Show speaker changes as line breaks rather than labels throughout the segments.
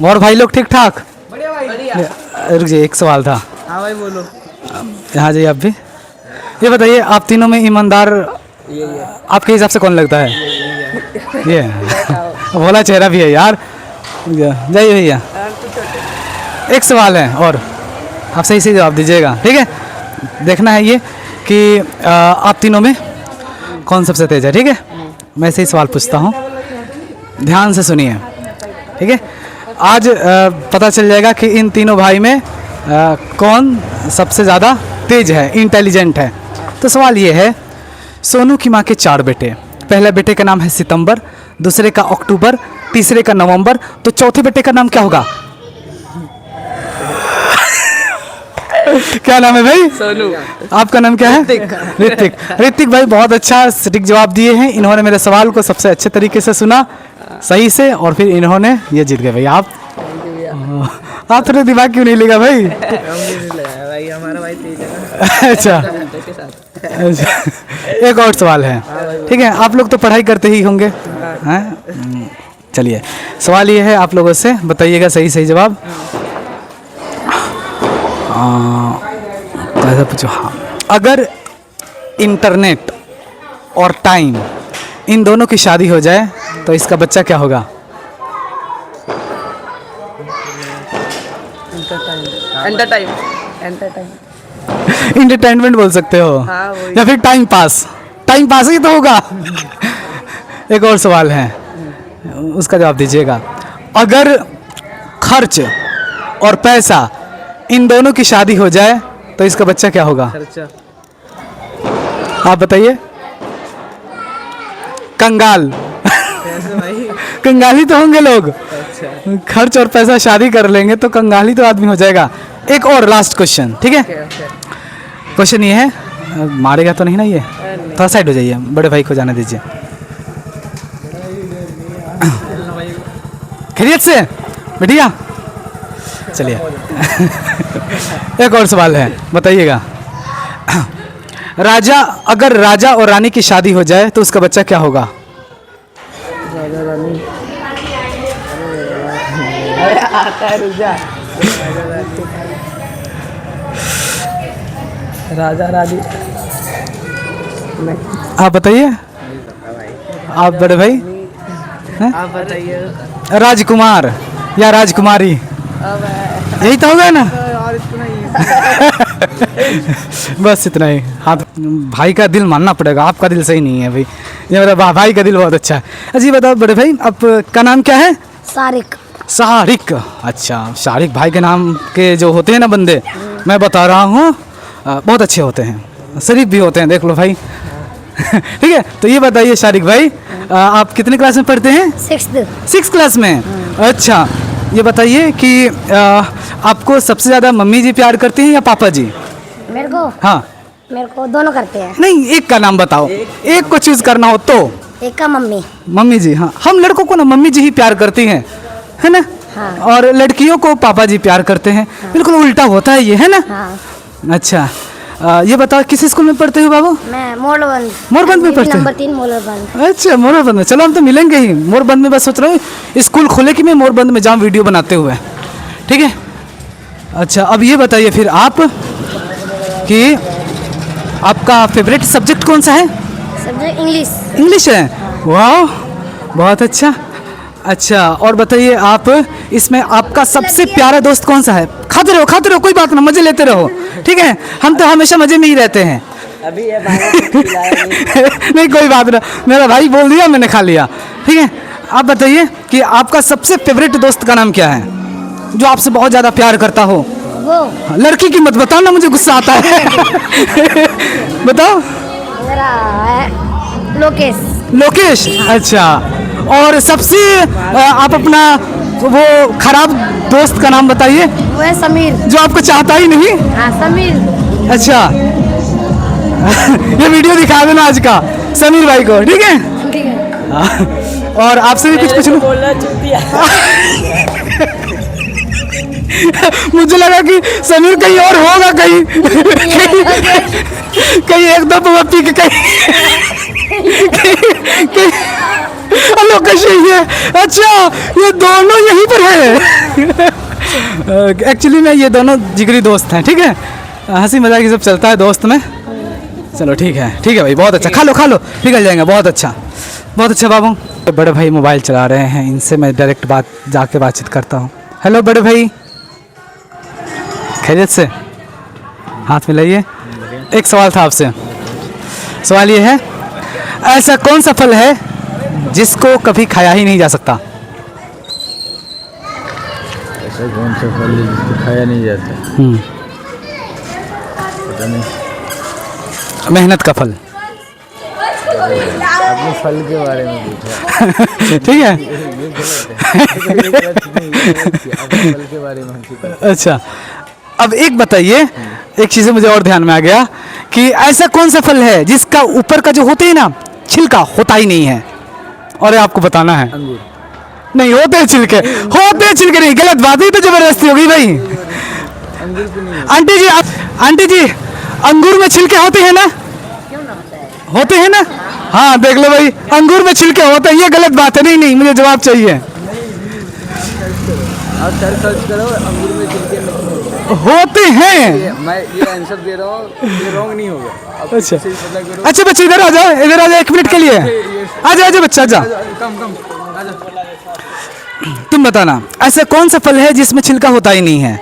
और भाई लोग ठीक ठाक?
बढ़िया भाई।
रुक जाइए, एक सवाल था।
हाँ भाई बोलो।
यहाँ जाइए आप भी। ये बताइए, आप तीनों में ईमानदार आपके हिसाब से कौन लगता है? ये भोला चेहरा भी है यार। जाइए भैया, एक सवाल है और आप सही से जवाब दीजिएगा, ठीक है? देखना है ये कि आप तीनों में कौन सबसे तेज है, ठीक है? मैं सही सवाल पूछता हूँ, ध्यान से सुनिए, ठीक है? आज पता चल जाएगा कि इन तीनों भाई में कौन सबसे ज़्यादा तेज है, इंटेलिजेंट है। तो सवाल ये है, सोनू की माँ के 4 बेटे, पहले बेटे का नाम है सितंबर, दूसरे का अक्टूबर, तीसरे का नवंबर, तो चौथे बेटे का नाम क्या होगा? क्या नाम है भाई?
सोनू।
आपका नाम क्या है? ऋतिक। ऋतिक भाई बहुत अच्छा सटीक जवाब दिए हैं। इन्होंने मेरे सवाल को सबसे अच्छे तरीके से सुना, सही से, और फिर इन्होंने ये जीत गए भाई। आप थोड़ा दिमाग क्यों नहीं लेगा भाई?
भाई हमारा भाई तेज है।
अच्छा, एक और सवाल है, ठीक है? आप लोग तो पढ़ाई करते ही होंगे, हैं? चलिए, सवाल ये है आप लोगों से, बताइएगा सही सही जवाब। कैसा पूछो? हाँ, अगर इंटरनेट और टाइम इन दोनों की शादी हो जाए तो इसका बच्चा क्या होगा? इंटरटेनमेंट बोल सकते हो,
हाँ, वही।
या फिर टाइम पास। टाइम पास ही तो होगा। एक और सवाल है, उसका जवाब दीजिएगा। अगर खर्च और पैसा इन दोनों की शादी हो जाए तो इसका बच्चा क्या होगा?
खर्चा।
आप बताइए। कंगाल।
कैसे भाई?
कंगाली तो होंगे लोग।
अच्छा।
खर्च और पैसा शादी कर लेंगे तो कंगाली तो आदमी हो जाएगा। एक और लास्ट क्वेश्चन, ठीक है? क्वेश्चन ये है, मारेगा तो नहीं ना ये? थोड़ा साइड हो जाइए, बड़े भाई को जाने दीजिए। खैरियत से बढ़िया? चलिए। एक और सवाल है, बताइएगा। अगर राजा और रानी की शादी हो जाए तो उसका बच्चा क्या होगा?
राजा रानी। अरे आता है, रुक जा। राजा रानी।
आप बताइए। आप बड़े भाई?
आप बताइए।
राजकुमार या राजकुमारी, यही तो होगा ना?
और इतना ही।
बस इतना ही। हाँ, भाई का दिल मानना पड़ेगा, आपका दिल सही नहीं है भाई। ये मेरा भाई का दिल बहुत अच्छा है। अजी बताओ बड़े भाई, आपका नाम क्या है?
सारिक।
शारिक। अच्छा, शारिक भाई के नाम के जो होते हैं ना बंदे, मैं बता रहा हूँ, बहुत अच्छे होते हैं, शरीफ भी होते हैं, देख लो भाई। ठीक है, तो ये बताइए शारिक भाई, आप कितने क्लास में पढ़ते हैं? 6th क्लास में। अच्छा, ये बताइए कि आपको सबसे ज़्यादा मम्मी जी प्यार करती हैं या पापा जी?
मेरे को
हाँ।
मेरे को दोनों करते हैं।
नहीं, एक का नाम बताओ, एक को चूज करना हो तो।
एक का मम्मी।
मम्मी जी, हाँ। हम लड़कों को ना मम्मी जी ही प्यार करती हैं, है ना?
हाँ।
और लड़कियों को पापा जी प्यार करते हैं।
हाँ।
बिल्कुल उल्टा होता है ये, है ना?
हाँ।
अच्छा, ये बताओ किस स्कूल में पढ़ते हो बाबू?
मैं मोरबंद।
मोरबंद में पढ़ते हो?
नंबर 3 मोरबंद।
अच्छा, मोरबंद में। चलो हम तो मिलेंगे ही मोरबंद में। बस सोच रहा हूँ स्कूल खोले कि मैं मोरबंद में जाऊँ वीडियो बनाते हुए, ठीक है? अच्छा, अब ये बताइए फिर आप कि आपका फेवरेट सब्जेक्ट कौन सा है?
Subject English.
इंग्लिश है। वाह, बहुत अच्छा। अच्छा, और बताइए आप, इसमें आपका सबसे प्यारा दोस्त कौन सा है? खाते रहो, कोई बात ना, मजे लेते रहो, ठीक है? हम तो हमेशा मजे में ही रहते हैं।
अभी ये नहीं।
नहीं, कोई बात ना, मेरा भाई बोल दिया, मैंने खा लिया, ठीक है? आप बताइए कि आपका सबसे फेवरेट दोस्त का नाम क्या है, जो आपसे बहुत ज़्यादा प्यार करता हो?
वो
लड़की की मत बताओ ना, मुझे गुस्सा आता है। बताओ।
मेरा है लोकेश।
लोकेश। अच्छा, और सबसे आप अपना वो खराब दोस्त का नाम बताइए,
वो है समीर।
जो आपको चाहता ही नहीं।
हाँ, समीर।
अच्छा। ये वीडियो दिखा देना आज का समीर भाई को, ठीक है?
ठीक है।
और आपसे भी कुछ पूछना।
बोलना चूतिया।
मुझे लगा कि समीर कहीं और होगा, कहीं कहीं एक दो पी के कहीं लोकेश यही है। अच्छा, ये दोनों यहीं पर है। एक्चुअली में ये दोनों जिगरी दोस्त हैं, ठीक है। हंसी मजाक ये सब चलता है दोस्त में। चलो ठीक है भाई, बहुत अच्छा। खा लो पिघल जाएंगे। बहुत अच्छा बाबू। बड़े भाई मोबाइल चला रहे हैं, इनसे मैं डायरेक्ट बातचीत करता हूँ। हेलो बड़े भाई, खैरियत से? हाथ मिलाइए। एक सवाल था आपसे। सवाल ये है, ऐसा कौन सा फल है जिसको कभी खाया ही नहीं जा सकता?
ऐसा कौन सा फल है जिसको खाया नहीं जाता? पता नहीं।
मेहनत का फल।
आपने फल के बारे में पूछा।
ठीक है।
ये गलत है। आपने फल के बारे में हमसे पूछा।
अच्छा, अब एक बताइए, एक चीज़ मुझे और ध्यान में आ गया कि ऐसा कौन सा फल है जिसका ऊपर का जो होते हैं ना छिलका होता ही नहीं है, और ये आपको बताना है।
अंगूर।
नहीं होते हैं छिलके नहीं। गलत बात है, तो जबरदस्ती हो गई भाई।
अंगूर भी नहीं
आंटी जी अंगूर में छिलके होते हैं ना? होते हैं ना? हाँ देख लो भाई, अंगूर में छिलके होते हैं, ये गलत बात है। नहीं मुझे जवाब चाहिए।
आप सर्च करो, अंगूर में छिलके नहीं
होते हैं।
मैं ये आंसर दे रहा हूँ, ये रॉन्ग नहीं होगा। आप
अच्छा
सही पता करो।
अच्छा बच्चे इधर आ जाओ 1 मिनट के लिए। आ जाओ बच्चा, आ जाओ।
कम आजा।
तुम बताना, ऐसा कौन सा फल है जिसमें छिलका होता ही नहीं है?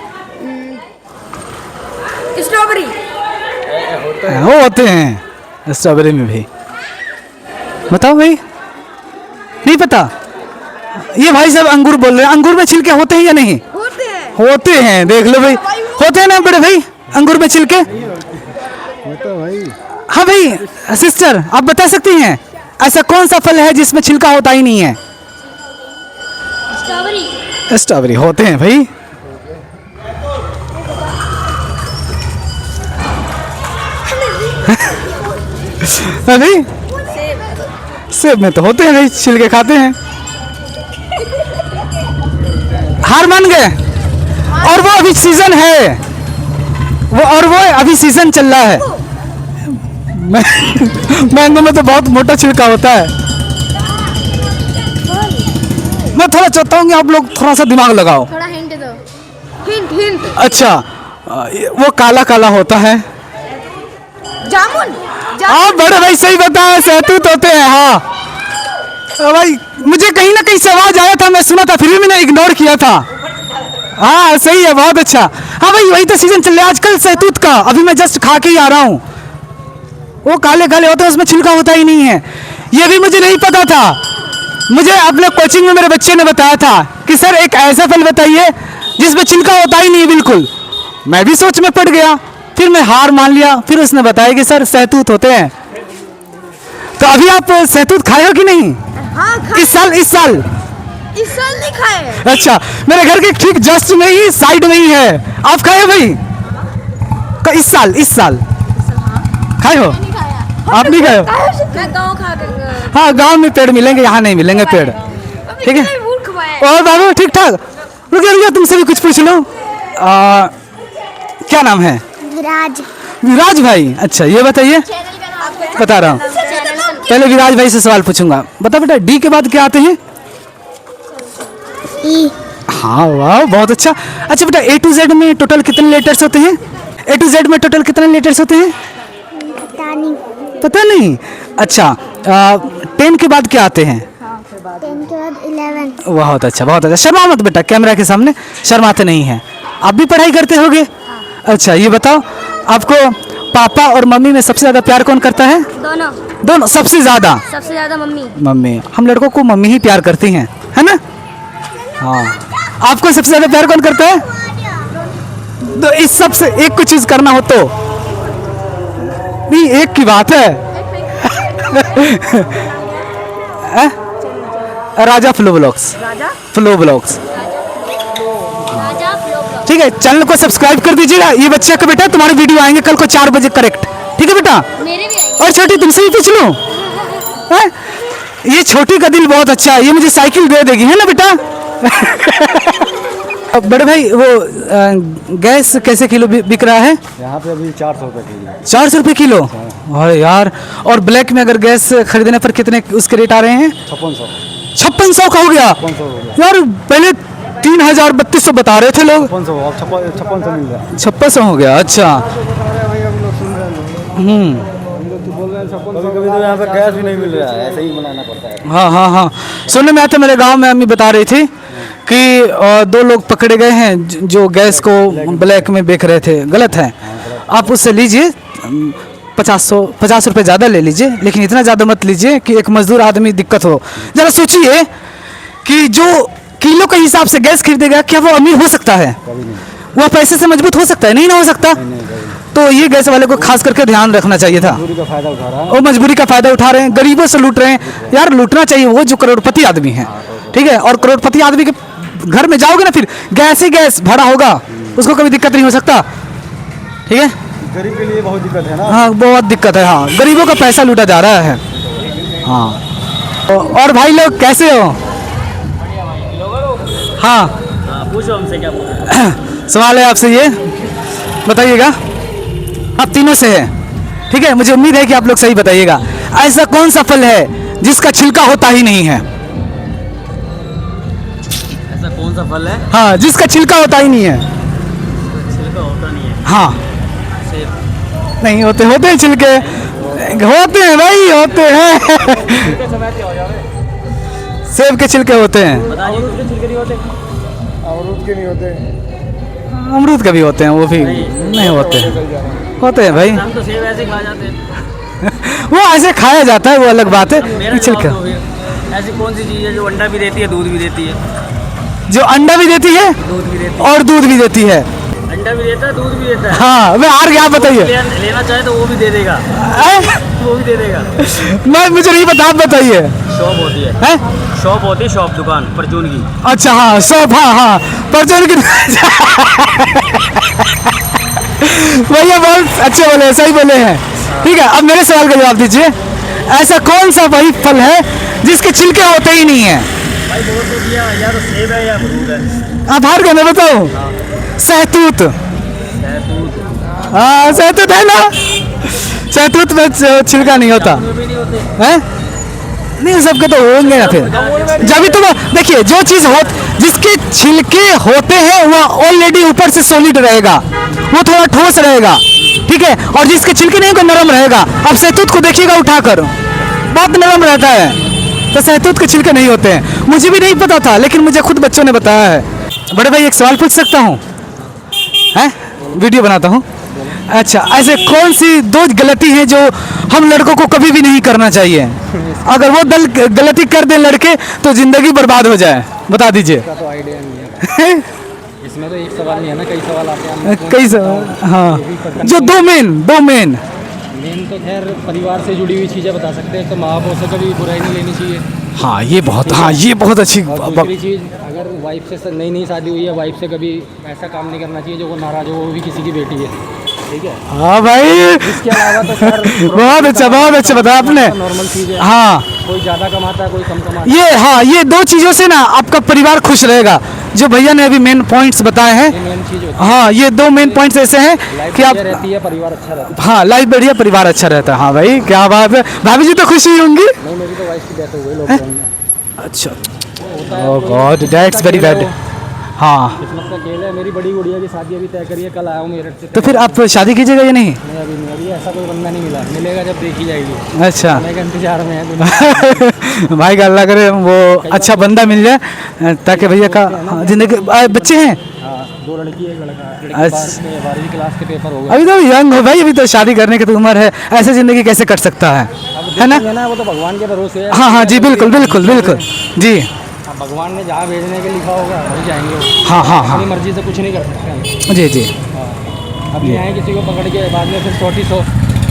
स्ट्रॉबेरी।
होते हैं स्ट्रॉबेरी में भी। बताओ भाई, नहीं पता? ये भाई साहब अंगूर बोल रहे हैं, अंगूर में छिलके होते हैं या नहीं? होते हैं। देख लो भाई, होते हैं ना बड़े भाई अंगूर में छिलके?
भाई
हाँ भाई सिस्टर, आप बता सकती हैं ऐसा कौन सा फल है जिसमें छिलका होता ही नहीं है? स्ट्रॉबेरी होते हैं भाई। अभी सेब में तो होते हैं भाई, छिलके खाते हैं। हार मान गए? और वो अभी सीजन है, वो अभी सीजन चल रहा है। मैंगो में तो बहुत मोटा छिलका होता है। मैं थोड़ा चाहता हूँ कि आप लोग थोड़ा सा दिमाग लगाओ।
थोड़ा हिंट दो। हिंट।
अच्छा, वो काला काला होता है।
जामुन।
हाँ बड़े भाई सही बताया, सहतूत होते हैं। हाँ भाई, मुझे कहीं ना कहीं से आवाज आया था, मैं सुना था, फिर भी मैंने इग्नोर किया था। हाँ सही है, बहुत अच्छा। हाँ भाई वही तो सीजन चल रहा है आजकल सहतूत का, अभी मैं जस्ट खा के ही आ रहा हूँ। वो काले काले होते हैं, उसमें छिलका होता ही नहीं है। ये भी मुझे नहीं पता था, मुझे अपने कोचिंग में मेरे बच्चे ने बताया था कि सर एक ऐसा फल बताइए जिसमें छिलका होता ही नहीं है बिल्कुल। मैं भी सोच में पड़ गया, फिर मैं हार मान लिया। फिर उसने बताया कि सर सहतूत होते हैं। तो अभी आप सहतूत खाए हो कि नहीं?
हाँ
इस साल
इस साल नहीं खाए।
अच्छा, मेरे घर के ठीक जस्ट में ही साइड में ही है। आप खाए हो भाई? इस साल खाए हो? आप नहीं खाए हो?
मैं गाँव खा दूंगा।
हाँ गांव में पेड़ मिलेंगे, यहाँ नहीं मिलेंगे पेड़। ठीक है। और बाबू ठीक ठाक? रुकिए तुमसे भी कुछ पूछ लो। क्या नाम है? विराज भाई। अच्छा ये बताइए, बता रहा हूँ। पहले विराज भाई से सवाल पूछूंगा। बता बेटा, डी के बाद क्या आते हैं?
ई।
हाँ वाह बहुत अच्छा। अच्छा बेटा, A to Z में टोटल कितने लेटर्स होते हैं? A to Z में टोटल कितने लेटर्स होते हैं? पता नहीं। अच्छा 10 के बाद क्या आते हैं?
10 के बाद 11।
बहुत अच्छा बहुत अच्छा। शर्मा मत बेटा, कैमरा के सामने शर्माते नहीं हैं। आप भी पढ़ाई करते होगे? अच्छा ये बताओ, आपको पापा और मम्मी में सबसे ज्यादा प्यार कौन करता है? दोनों सबसे ज्यादा मम्मी। हम लड़कों को मम्मी ही प्यार करती हैं, है ना? हाँ। आपको सबसे ज्यादा प्यार कौन करता है? तो इस सब से एक को चीज करना हो तो? नहीं एक की बात है। राजा फ्लो ब्लॉग्स। ठीक है, चैनल को सब्सक्राइब कर दीजिएगा। ये बच्चे का बेटा तुम्हारे वीडियो आएंगे कल को 4 बजे करेक्ट, ठीक है बेटा?
मेरे भी आएंगे।
और छोटी तुमसे भी पूछ लूं? ये छोटी का दिल बहुत अच्छा है, ये मुझे साइकिल दे देगी, है ना बेटा? अब बड़े भाई वो गैस कैसे किलो बिक रहा है?
यहाँ पे अभी 400 रुपये किलो।
400 रुपये किलो? अरे यार, और ब्लैक में अगर गैस खरीदने पर कितने उसके रेट आ रहे हैं?
5600।
5600 का हो गया
5600 हो गया।
यार, पहले 3000 3200 बता रहे थे लोग।
5600 अब 5600 मिल रहा है।
5600 हो गया, अच्छा।
कभी कभी तो यहाँ पे गैस भी नहीं मिल रहा है, ऐसे ही बनाना पड़ता है।
हाँ हाँ हाँ, सुनने में आया था, मेरे गांव में अम्मी बता रही थी कि 2 लोग पकड़े गए हैं जो गैस को ब्लैक में बेच रहे थे। गलत है, आप उससे लीजिए 50 रुपये ज़्यादा ले लीजिए, लेकिन इतना ज़्यादा मत लीजिए कि एक मजदूर आदमी दिक्कत हो। ज़रा सोचिए कि जो किलो के हिसाब से गैस खरीदेगा, क्या वो अमीर हो सकता है? वह पैसे से मजबूत हो सकता है? नहीं ना हो सकता। तो ये गैस वाले को खास करके ध्यान रखना चाहिए था।
मजबूरी का फायदा उठा रहा है।
वो मजबूरी का फायदा उठा रहे हैं, गरीबों से लूट रहे हैं। यार, लूटना चाहिए वो जो करोड़पति आदमी है, ठीक है? और करोड़पति आदमी के घर में जाओगे ना, फिर गैस ही गैस भरा होगा, उसको कभी दिक्कत नहीं हो सकता, ठीक है?
गरीब के लिए बहुत दिक्कत है ना।
हाँ, बहुत दिक्कत है। हाँ, गरीबों का पैसा लूटा जा रहा है। हाँ, और भाई लोग कैसे हो? हाँ,
पूछो हमसे क्या पूछो।
सवाल है आपसे, ये बताइएगा, आप तीनों से है, ठीक है? मुझे उम्मीद है कि आप लोग सही बताइएगा। ऐसा कौन सा फल है जिसका छिलका होता ही नहीं है?
ऐसा कौन सा फल है
हाँ, जिसका छिलका होता ही नहीं है।
छिलका होता नहीं है?
हाँ,
सेब।
नहीं होते, होते हैं छिलके, होते हैं भाई, होते हैं। सेब के छिलके होते हैं,
अमरूद के छिलके नहीं होते?
अमरूद के नहीं होते।
अमरूद के भी होते हैं, वो भी नहीं होते हैं, होते हैं भाई।
हम तो सेब ऐसे खा जाते हैं।
वो ऐसे खाया जाता है, वो अलग बात है।
मेरा
छिलका,
जवाब दो फिर। ऐसी कौन सी चीज़ है जो अंडा भी देती है, दूध भी देती है?
जो अंडा भी देती है
दूध भी देती है।
और दूध भी देती है।
अंडा भी देता है, दूध भी देता है।
हाँ, मैं हार गया, आप बताइए।
लेना चाहे तो वो भी दे देगा, वो भी दे देगा।
मैं, मुझे नहीं पता, आप बताइए।
शॉप होती है,
हैं?
शॉप होती है, शॉप दुकान परचून की।
अच्छा, हाँ, सब, हाँ हाँ, परचून की। भैया बहुत अच्छे बोले, सही बोले हैं, ठीक है? अब मेरे सवाल का जवाब दीजिए। ऐसा कौन सा वही फल है जिसके छिलके होते ही नहीं है?
भाई बोल तो दिया, या तो सेब है या अमरूद है।
आप हार गए, मैं बताऊं? सहतूत।
शहतूत।
हाँ, सहतूत है ना, सहतूत में छिलका नहीं होता
वो भी नहीं होते।
है। नहीं, सबके तो होंगे ना फिर। जब भी तो देखिए, जो चीज़ हो जिसके छिलके होते हैं वह ऑलरेडी ऊपर से सॉलिड रहेगा, वो थोड़ा ठोस रहेगा, ठीक है? और जिसके छिलके नहीं, वो नरम रहेगा। अब सहतूत को देखिएगा उठाकर, बहुत नरम रहता है। तो सहतूत के छिलके नहीं होते हैं। मुझे भी नहीं पता था, लेकिन मुझे खुद बच्चों ने बताया है। बड़े भाई, एक सवाल पूछ सकता हूँ? हैं, वीडियो बनाता हूँ। अच्छा, ऐसे कौन सी 2 गलती है जो हम लड़कों को कभी भी नहीं करना चाहिए? अगर वो गलती कर दे लड़के तो जिंदगी बर्बाद हो जाए, बता दीजिए।
इसका तो आइडिया नहीं है। इसमें तो एक सवाल नहीं है ना, कई सवाल आते हैं।
कई सवाल, हाँ, जो दो मेन
मेन तो खैर परिवार से जुड़ी हुई चीज़ें बता सकते हैं। तो माँ बाप से कभी बुराई नहीं लेनी चाहिए।
हाँ, ये बहुत अच्छी
और दूसरी चीज़, अगर वाइफ से नई शादी हुई है, वाइफ से कभी ऐसा काम नहीं करना चाहिए जो वो नाराज़ हो, वो भी किसी की बेटी है, ठीक है?
हाँ भाई,
इसके अलावा तो सर
बहुत अच्छा बताया आपने।
नॉर्मल चीज़ है।
हाँ,
कोई ज़्यादा कमाता है, कोई कम कमाता है।
ये, हाँ, ये 2 चीज़ों से ना आपका परिवार खुश रहेगा। जो भैया ने अभी मेन पॉइंट्स बताए हैं,
ये मेन चीज़ होती
हाँ, ये 2 मेन पॉइंट्स ऐसे हैं
है।
कि आप,
लाइफ रहती है, परिवार अच्छा रहता है।
हाँ, लाइफ बढ़िया, परिवार अच्छा रहता है। हाँ भाई, क्या बात है। भाभी जी तो खुशी होंगी।
नहीं, मेरी तो वाइफ की डेथ हो गई लॉकडाउन में।
अच्छा,
होता है
ओह
तो
गॉड, दैट्स वेरी बैड। हाँ,
किस्मत का खेल है। मेरी बड़ी गुड़िया की शादी अभी तय करी है, कल आया हूँ मेरठ से।
तो फिर आप शादी कीजिएगा या नहीं?
नहीं, अभी नहीं, अभी ऐसा कोई बंदा नहीं मिला, मिलेगा जब देखी जाएगी।
अच्छा।
मैं इंतजार में है।
भाई का अल्लाह करे वो अच्छा बंदा मिल जाए, ताकि भैया का जिंदगी। बच्चे हैं?
हाँ, 2 लड़की एक लड़का। लड़की
अच्छा।
12वीं क्लास के पेपर हो गए।
अभी तो यंग हो भाई, अभी तो शादी करने की तो उम्र है। ऐसे जिंदगी कैसे कट सकता है ना?
है ना, वो तो भगवान के भरोसे है।
हाँ हाँ जी, बिल्कुल बिल्कुल बिल्कुल जी।
हाँ, भगवान ने जहाँ भेजने के लिखा होगा वहीं जाएंगे।
हाँ हाँ हाँ,
अपनी मर्जी से कुछ नहीं कर सकते।
जी जी।
अभी आए किसी को पकड़ के बाद में फिर 100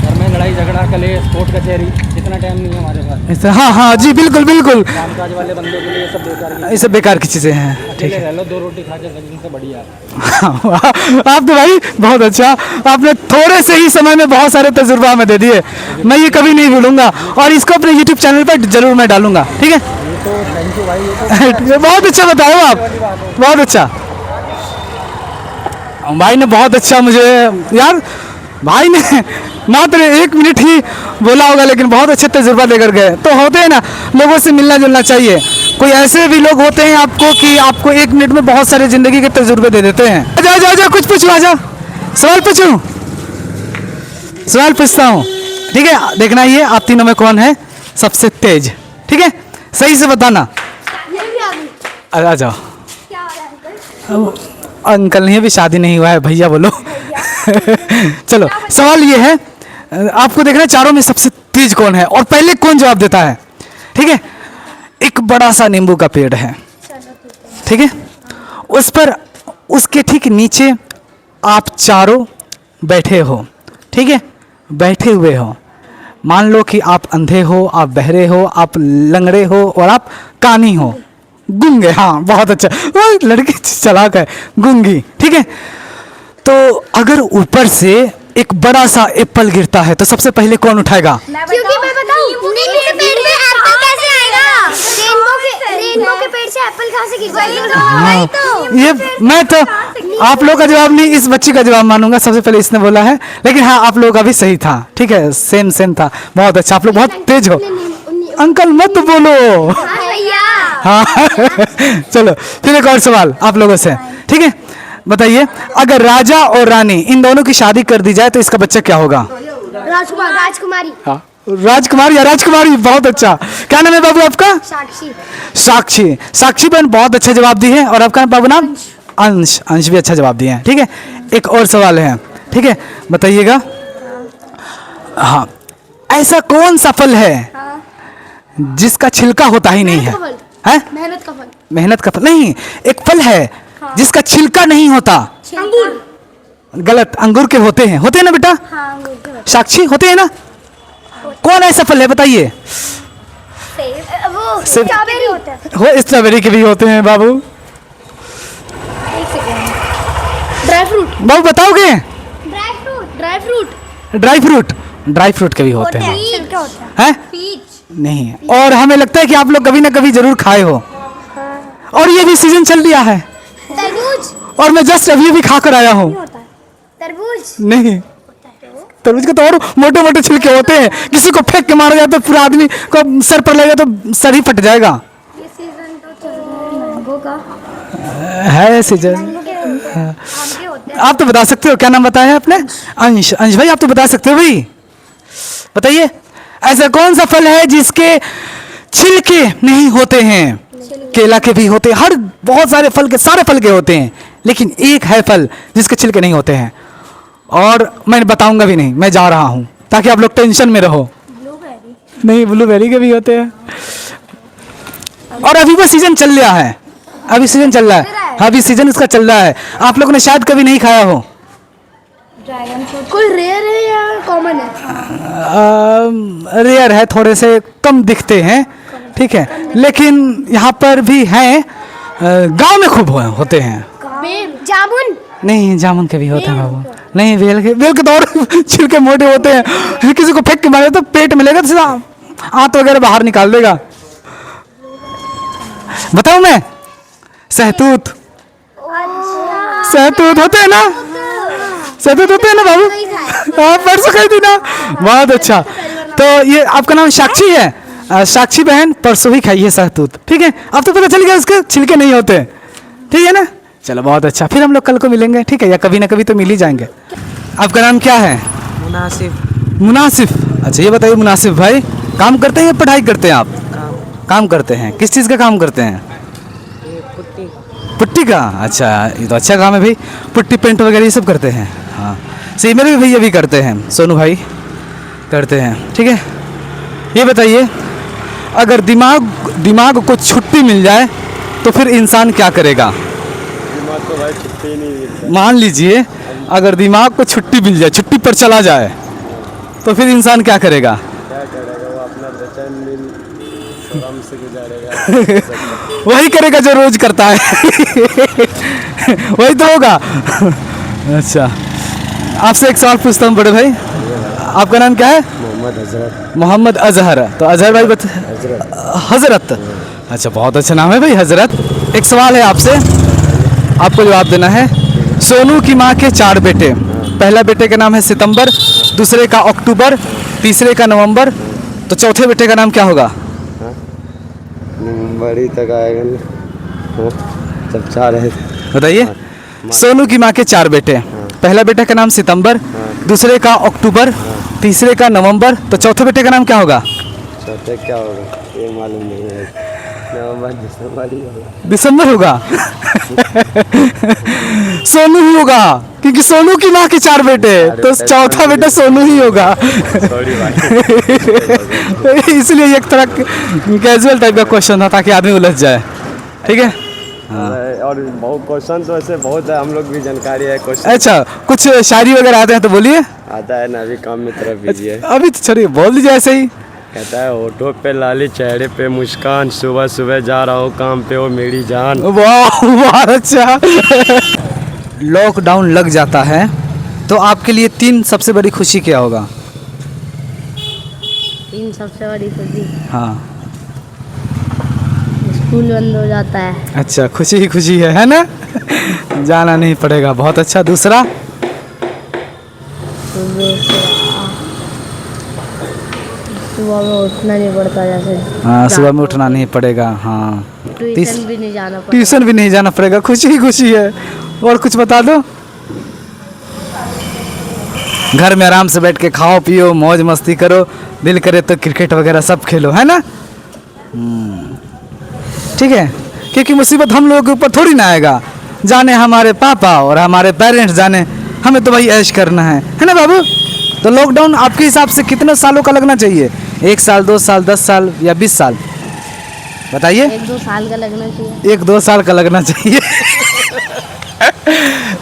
घर में लड़ाई झगड़ा, कलेश, कोर्ट कचहरी, इतना टाइम नहीं है हमारे पास।
हाँ हाँ जी, बिल्कुल बिल्कुल।
कामकाज वाले बंदों के लिए ये सब बेकार की
ये सब बेकार की चीज़ें हैं, ठीक
अकेले
है।
रह लो, 2 रोटी खा के लगने से बढ़िया।
आप तो भाई बहुत अच्छा, आपने थोड़े से ही समय में बहुत सारे तजुर्बा हमें दे दिए। मैं ये कभी नहीं भूलूंगा और इसको अपने यूट्यूब चैनल पर जरूर मैं डालूंगा, ठीक है?
ये तो थैंक यू भाई, ये तो
बहुत अच्छा बताए हो आप, बहुत अच्छा। भाई ने बहुत अच्छा मुझे यार, भाई ने मात्र 1 मिनट ही बोला होगा लेकिन बहुत अच्छा तजुर्बा लेकर गए। तो होते हैं ना, लोगों से मिलना जुलना चाहिए। कोई ऐसे भी लोग होते हैं आपको कि आपको 1 मिनट में बहुत सारे ज़िंदगी के तजुर्बे दे देते हैं। जाओ जाओ जाओ, कुछ पूछो, आ जाओ, सवाल पूछूं, सवाल पूछता हूँ, ठीक है। देखना ये आप तीनों में कौन है सबसे तेज, ठीक है, सही से बताना। आ जाओ। अंकल नहीं, अभी शादी नहीं हुआ है, भैया बोलो। चलो, सवाल ये है, आपको देखना है चारों में सबसे तेज कौन है और पहले कौन जवाब देता है, ठीक है। एक बड़ा सा नींबू का पेड़ है, ठीक है, उस पर उसके ठीक नीचे आप चारों बैठे हो, ठीक है, बैठे हुए हो। मान लो कि आप अंधे हो, आप बहरे हो, आप लंगड़े हो और आप कानी हो, गूंगे। हाँ, बहुत अच्छा, लड़की चालाक है, गूंगी, ठीक है। तो अगर ऊपर से एक बड़ा सा एप्पल गिरता है तो सबसे पहले कौन उठाएगा?
क्योंकि मैं बताऊं, नींबू के पेड़ में एप्पल कैसे आएगा? रेनबो के पेड़ से एप्पल कहां से गिरेगा?
हाँ, ये मैं तो आप लोग का जवाब नहीं, इस बच्ची का जवाब मानूंगा। सबसे पहले इसने बोला है, लेकिन हाँ आप लोगों का भी सही था, ठीक है, सेम सेम था, बहुत अच्छा, आप लोग बहुत तेज हो। अंकल मत बोलो। हाँ चलो फिर एक और सवाल आप लोगों से, ठीक है, बताइए, अगर राजा और रानी इन दोनों की शादी कर दी जाए तो इसका बच्चा क्या होगा?
राजकुमारी।
हाँ, राजकुमार या राजकुमारी, बहुत अच्छा। क्या नाम है बाबू आपका?
साक्षी।
साक्षी, साक्षी बहन बहुत अच्छा जवाब दी है। और आपका बाबू नाम? अंश, अंश भी अच्छा जवाब दिए हैं, ठीक है। एक और सवाल है, ठीक है, बताइएगा। हाँ, ऐसा कौन सा फल है जिसका छिलका होता ही नहीं है?
मेहनत का फल।
मेहनत का फल नहीं, एक फल है जिसका छिलका नहीं होता।
अंगूर।
गलत, अंगूर के होते हैं, होते हैं ना बेटा?
हाँ, अंगूर के होते
साक्षी, होते हैं ना? कौन ऐसा फल है बताइए?
हैं। वो
सेब।
स्ट्रॉबेरी होता है।
हो, स्ट्रॉबेरी के भी होते हैं बाबू।
एक सेकंड। Dry fruit.
बाबू बताओगे?
Dry fruit. Dry fruit.
Dry fruit, dry fruit के भी होते हैं।
छिलका होता है।
हैं?
पीच।
नहीं, और हमें लगता है कि आप लोग कभी ना कभी जरूर खाए हो। और ये भी सीजन चल दिया है
तरबूज।
और मैं जस्ट अभी भी खा कर आया हूँ।
तरबूज।
नहीं, तरबूज के तो और मोटे मोटे छिलके होते हैं, किसी को फेंक के मारा जाए तो पूरा आदमी को सर पर लगेगा तो सर ही फट जाएगा।
ये सीजन तो चल रहा है मैंगो का।
है सीजन।
आम के होते हैं।
आप तो बता सकते हो, क्या नाम बताया है आपने? अंश, अंश भाई आप तो बता सकते हो भाई, बताइए, ऐसा कौन सा फल है जिसके छिलके नहीं होते हैं? केला के भी होते हैं, हर बहुत सारे फल के, सारे फल के होते हैं, लेकिन एक है फल जिसके छिलके नहीं होते हैं। और मैं बताऊंगा भी नहीं, मैं जा रहा हूं ताकि आप लोग टेंशन में रहो। नहीं, ब्लूबेरी के भी होते हैं। और अभी वो सीजन चल रहा है, अभी सीजन चल रहा है, अभी सीजन इसका चल रहा है। आप लोगों ने शायद कभी नहीं खाया हो।
Dragon fruit. कोई रेयर है या कॉमन है?
रेयर है, थोड़े से कम दिखते हैं, ठीक है, लेकिन यहाँ पर भी हैं, गांव में खूब होते हैं।
जामुन।
नहीं, जामुन के भी होते हैं बाबू। नहीं, बेल के तो और छिलके मोटे होते हैं, किसी को फेंक के मारे तो पेट में लेगा तो सीधा आंत वगैरह बाहर निकाल देगा। बताऊं मैं? सहतूत, सहतूत होते हैं ना, सहतूत होते हैं ना बाबू? हाँ, परसों खाई थी ना, बहुत अच्छा। तो ये आपका नाम साक्षी है? साक्षी बहन परसों ही खाई है सहतूत, ठीक है। अब तो पता चल गया उसके छिलके नहीं होते, ठीक है ना। चलो बहुत अच्छा, फिर हम लोग कल को मिलेंगे, ठीक है, या कभी ना कभी तो मिल ही जाएंगे। आपका नाम क्या है?
मुनासिब।
मुनासिफ, अच्छा ये बताइए मुनासिफ भाई, काम करते हैं या पढ़ाई करते हैं आप? काम करते हैं। किस चीज़ का काम करते हैं?
पुट्टी।
पुट्टी का, अच्छा ये तो अच्छा काम है भाई, पुट्टी पेंट वगैरह ये सब करते हैं। हाँ सही, मेरे भी भैया भी करते हैं, सोनू भाई करते हैं, ठीक है। ये बताइए, अगर दिमाग को छुट्टी मिल जाए तो फिर इंसान क्या करेगा?
दिमाग को भाई छुट्टी ही नहीं मिलता।
मान लीजिए अगर दिमाग को छुट्टी मिल जाए, छुट्टी पर चला जाए तो फिर इंसान क्या करेगा?
क्या करेगा वो? अपना बेचैन दिन आराम से गुजारेगा।
वही करेगा जो रोज करता है। वही तो होगा। अच्छा, आपसे एक सवाल पूछता हूँ बड़े भाई, आपका नाम क्या है?
मोहम्मद हजरत।
मोहम्मद अजहर। तो अजहर भाई हजरत, अच्छा बहुत अच्छा नाम है भाई हजरत। एक सवाल है आपसे, आपको जवाब देना है। सोनू की माँ के 4 बेटे, पहला बेटे का नाम है सितंबर, दूसरे का अक्टूबर, तीसरे का नवंबर, तो चौथे बेटे का नाम क्या होगा?
नवंबर ही तक आएगा ना। हाँ, जब 4 है।
बताइए। सोनू की माँ के 4 बेटे, पहला बेटे का नाम सितंबर, दूसरे का अक्टूबर, तीसरे का नवंबर, तो चौथे बेटे का नाम क्या होगा?
चौथे क्या होगा ये मालूम नहीं है। नवंबर दिसंबर ही होगा।
दिसंबर होगा। सोनू ही होगा, क्योंकि सोनू की माँ के 4 बेटे, तो चौथा बेटा सोनू ही होगा।
सॉरी भाई।
इसलिए एक तरह कैजुअल टाइप का क्वेश्चन था ताकि आदमी उलझ जाए। ठीक है।
और बहुत क्वेश्चन तो ऐसे बहुत है, हम लोग भी जानकारी है क्वेश्चन।
अच्छा, कुछ शायरी वगैरह आते हैं तो बोलिए।
आता है ना, अभी काम में तरफ कीजिए।
अभी तो चलिए बोल दीजिए ऐसे ही।
कहता है होठों पे लाली, चेहरे पे मुस्कान, सुबह सुबह जा रहा हूँ काम पे, ओ मेरी जान।
वाह बहुत अच्छा। लॉकडाउन लग जाता है तो आपके लिए 3 सबसे बड़ी खुशी क्या होगा?
3 सबसे बड़ी खुशी,
हाँ।
स्कूल बंद हो जाता है।
अच्छा, खुशी ही खुशी है ना? जाना नहीं पड़ेगा, बहुत अच्छा। दूसरा?
सुबह में उठना नहीं पड़ता, जैसे
हाँ, सुबह में उठना नहीं पड़ेगा। हाँ,
ट्यूशन भी नहीं जाना पड़ता।
ट्यूशन भी नहीं जाना पड़ेगा, खुशी ही खुशी है। और कुछ बता दो। घर में आराम से बैठ के खाओ पियो, मौज मस्ती करो, दिल करे तो क्रिकेट वगैरह सब खेलो, है ना? ठीक है, क्योंकि मुसीबत हम लोगों के ऊपर थोड़ी ना आएगा, जाने हमारे पापा और हमारे पेरेंट्स जाने, हमें तो भाई ऐश करना है ना बाबू? तो लॉकडाउन आपके हिसाब से कितने सालों का लगना चाहिए? 1 साल, 2 साल, 10 साल या 20 साल? बताइए।
1-2 साल का लगना चाहिए।
1-2 साल का लगना चाहिए।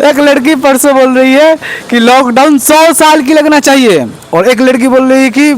एक लड़की परसों बोल रही है कि लॉकडाउन 100 साल की लगना चाहिए, और एक लड़की बोल रही है कि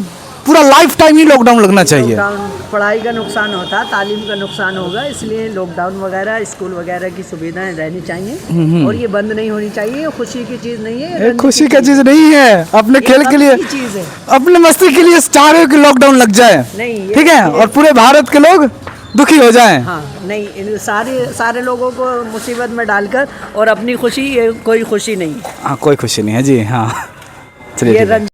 पूरा लाइफ टाइम ही लॉकडाउन लगना चाहिए।
लॉकडाउन पढ़ाई का नुकसान होता है, तालीम का नुकसान होगा, इसलिए लॉकडाउन वगैरह स्कूल वगैरह की सुविधाएं रहनी चाहिए और ये बंद नहीं होनी चाहिए। खुशी की चीज़ नहीं है,
ये खुशी का चीज़ नहीं है, अपने खेल के लिए,
चीज़ है।
अपने मस्ती के लिए चाह रहे हो कि लॉकडाउन लग जाए,
नहीं,
ठीक है, और पूरे भारत के लोग दुखी हो जाएं।
हाँ, नहीं, इन सारे लोगों को मुसीबत में डालकर और अपनी खुशी, ये कोई खुशी नहीं है।
हाँ, कोई खुशी नहीं है जी। हाँ, चलिए।
ये